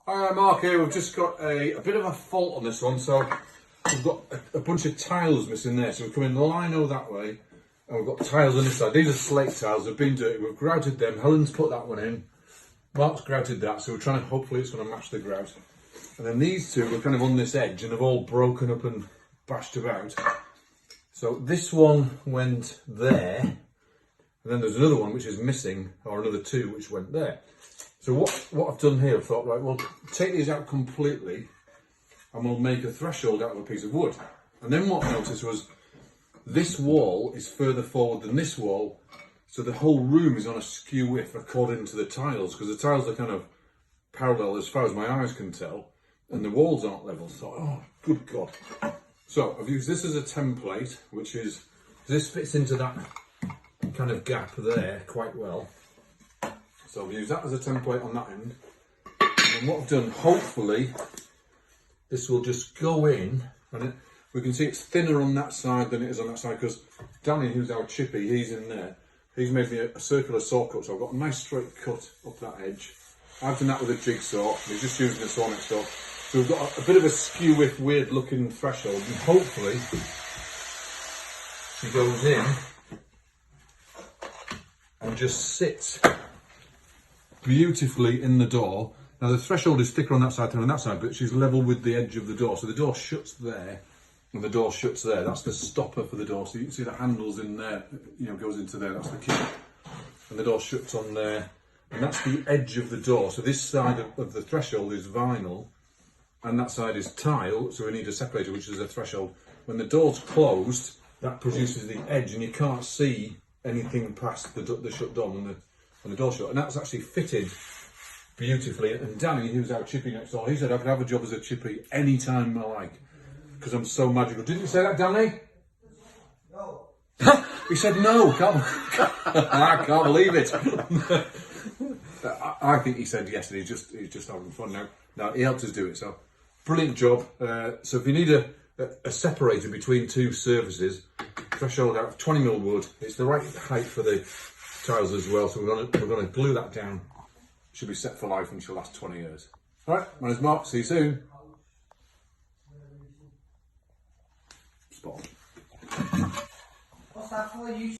Hi, Mark here. We've just got a bit of a fault on this one, so we've got a bunch of tiles missing there. So we've come in lino that way, and we've got tiles on this side. These are slate tiles. They've been dirty. We've grouted them. Helen's put that one in. Mark's grouted that, so we're trying to, hopefully it's going to match the grout. And then these two are kind of on this edge, and have all broken up and bashed about. So this one went there, and then there's another one which is missing, or another two which went there. So what I've done here, I thought, right, well, take these out completely and we'll make a threshold out of a piece of wood. And then what I noticed was this wall is further forward than this wall, so the whole room is on a skew width according to the tiles, because the tiles are kind of parallel as far as my eyes can tell, and the walls aren't level. So, oh, good God. So I've used this as a template, which is, this fits into that kind of gap there quite well. So I'll use that as a template on that end. And what I've done, hopefully, this will just go in, and we can see it's thinner on that side than it is on that side, because Danny, who's our chippy, he's in there. He's made me a circular saw cut, so I've got a nice straight cut up that edge. I've done that with a jigsaw. He's just using a saw next door. So we've got a bit of a skew with weird looking threshold, and hopefully she goes in and just sits beautifully in the door. Now the threshold is thicker on that side than on that side, but she's level with the edge of the door. So the door shuts there, and the door shuts there. That's the stopper for the door. So you can see the handles in there, you know, goes into there. That's the key. And the door shuts on there, and that's the edge of the door. So this side of the threshold is vinyl, and that side is tile. So we need a separator, which is a threshold. When the door's closed, that produces the edge, and you can't see anything past the shut door and the door shut, and that's actually fitted beautifully. And Danny, who's our chippy next door, he said I could have a job as a chippy any time I like, because I'm so magical. Didn't you say that, Danny? No. He said no. I can't believe it. I think he said yes, and he's just having fun now. Now he helped us do it, so brilliant job. So if you need a separator between two surfaces, threshold out of 20mm wood. It's the right height for the tiles as well, so we're going to glue that down. It should be set for life and she'll last 20 years. All right, my name's Mark. See you soon. Spot on. What's that for? You